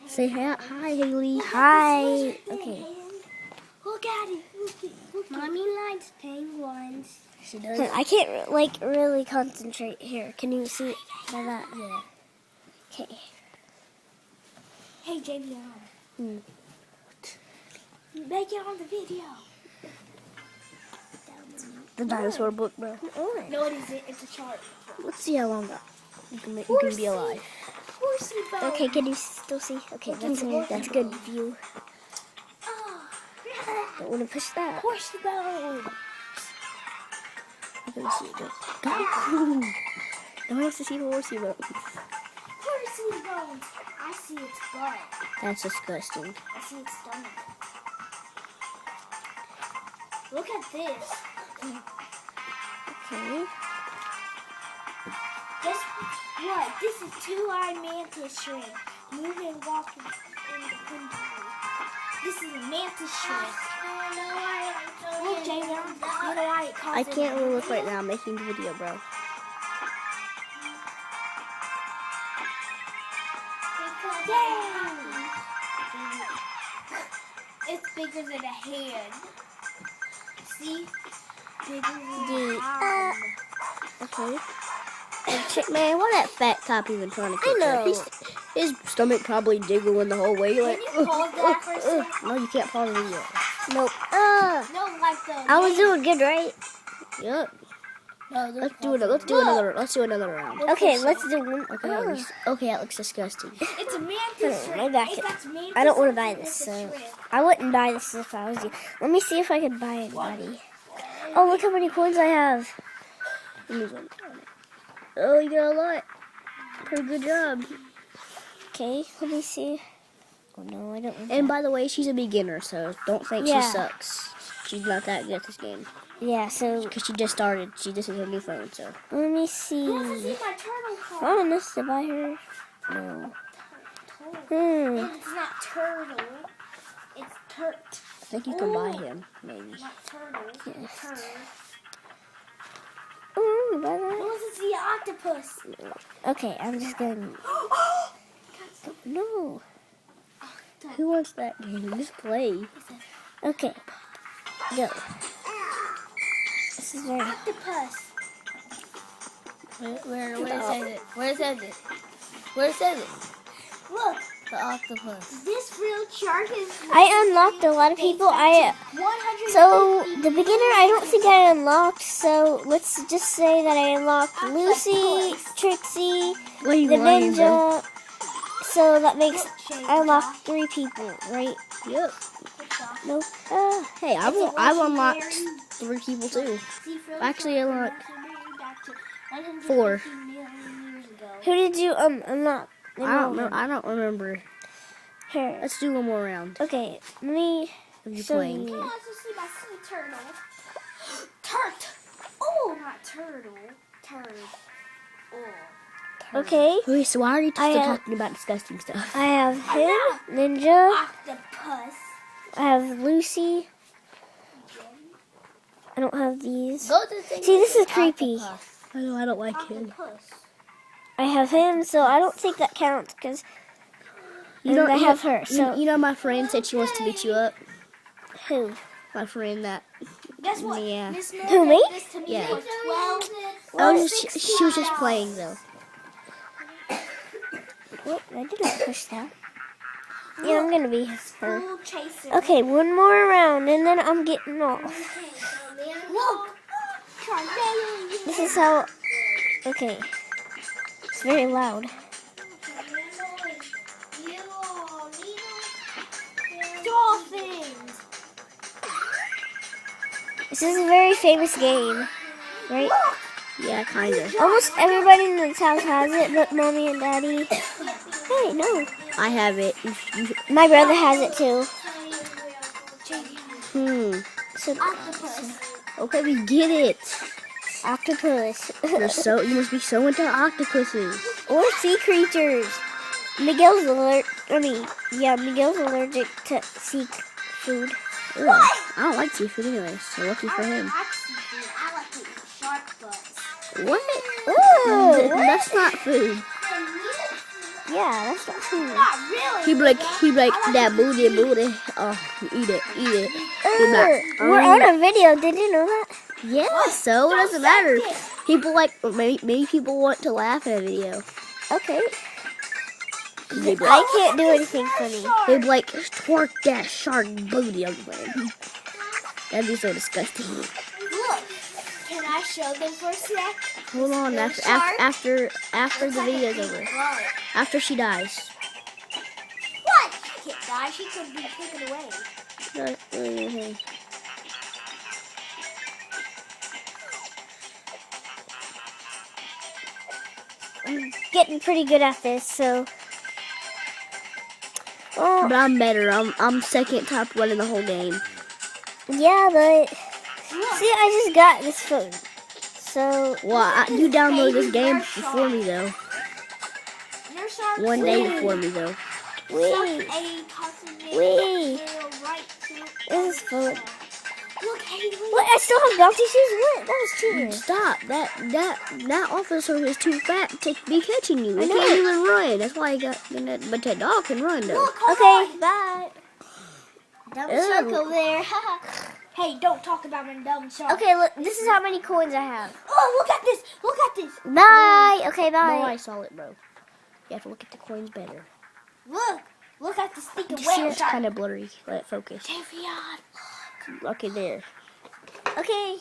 Say hi, Hailey. Hi. Okay. Look at it. Look. Mommy likes penguins. She does. I can't really concentrate here. Can you see by that? Yeah. Okay. Hey, JV. Make it on the video. The dinosaur book, bro. No, it isn't. It's a chart. Let's see how long you can be alive. Horsey bones. Okay, can you still see? Okay, that's a good view. Oh. Don't want to push that. Horsey bones. I can see it. Go. No one wants to see the horsey bones. Horsey bones. I see its butt. That's disgusting. I see its stomach. Look at this. Okay. Guess what? This is two-eyed mantis shrimp. Moving and walking in the wind. This is a mantis shrimp. Look, JV. You know why it calls I can't really look right now. I'm making the video, bro. It's bigger than a hand. See? Bigger than The, a hand. Okay. Man, why that fat top even trying to I catch know. up? His stomach probably jiggling the whole way. Like, Can you pause that for a second? no, you can't pause the video. Nope. No, like the... I was doing good, right? Yep. No, Let's do another round. Okay, let's do one. Okay, that looks disgusting. It's a mantis shrimp. My back. It got mantis I don't want to shrimp buy this, with a so shrimp. I wouldn't buy this if I was you. Let me see if I can buy anybody. Oh, look how many coins I have. Oh, you got a lot. Pretty good job. Okay, let me see. Oh no, I don't want And that. by the way, she's a beginner, so don't think Yeah. she sucks. She's not that good at this game. Yeah, so Because she just started. This is her new phone, so. let me see. Who wants to see my turtle card? Oh, and this to buy her. No. It's not turtle. It's turt. I think you can buy him, maybe. Not turtle. Yes. Turtle. Oh, buy Who that. wants to see an octopus? Okay, I'm just going. No. Who wants that game? Just play. Okay. Go. This is very. Octopus. Where it says it? Where it says it? Where it says it? Look, The octopus. this real shark is. I unlocked a lot of people. 150 So the beginner, I don't think I unlocked. So let's just say that I unlocked Lucy, Trixie, What are you the lying, bro? ninja. So that makes I unlocked 3 people, right? Yep. Nope. Hey, I've unlocked 3 people too. Actually, I unlocked 4. Who did you unlock? I don't remember. Here. Let's do one more round. Okay, let me Of you show playing. you. Come on, let's just see my sea turtle. Turt. Oh, not turtle. Turd. Oh. Okay, Okay, so why are you still I, talking about disgusting stuff? I have him, Ninja. Octopus. I have Lucy. I don't have these. Go to the thing. See, this is creepy. I know I don't like him. Octopus. I have him, so I don't think that counts because I have her. So You know my friend said she wants to beat you up. who? My friend that. Guess what? Yeah. Miss Miller Who, me? gave this to me Yeah. for 12. Oh, she was just playing though. Oh, I didn't push that. Yeah, I'm gonna be her. School chaser. Okay, one more round and then I'm getting off. Look. This is how. Okay, it's very loud. Dolphins. This is a very famous game, right? Yeah, kind of. Almost everybody in this house has it, but mommy and daddy. Hey, no. I have it. My brother has it too. So, Octopus. Okay, we get it. octopus. You must be so into octopuses. Or sea creatures. Miguel's allergic to seafood. Ugh, I don't like seafood anyway, so lucky for him. I like to eat shark butts. What? Ooh, That's not food. Yeah, that's not true. Not really. He be like that booty. Oh, eat it. He be like, We're on a video. Did you know that? yeah, so it doesn't matter. People like, maybe people want to laugh at a video. Okay. They be like, I can't do anything funny. they be like, twerk that shark booty. I'm like, that'd be so disgusting. Look, can I show them for a sec? Hold on, after the video's over. What? After she dies. What? She can't die. She could be taken away. I'm getting pretty good at this, so. Oh, But I'm better. I'm second top one in the whole game. yeah, but see, I just got this phone, so Well, you downloaded this game before me though. Your shark One day before me though. wait, a cousin wait, right to. this is fun. Look, Hailey. What? I still have bounty shoes. What? That was cheating. Stop! That officer is too fat to be catching you. I He know. can't even run. That's why I got. But that dog can run though. Look, hold Okay, on. bye. Dumb Ew. shark over there. Hey, don't talk about my dumb shark. Okay, look, this is how many coins I have. Oh, look at this. Look at this. Bye. Okay, No, bye. I saw it, bro. You have to look at the coins better. Look. Look at the stinking You see, whale it's shark. kind of blurry. Let it focus. Davion. Okay, there. Okay.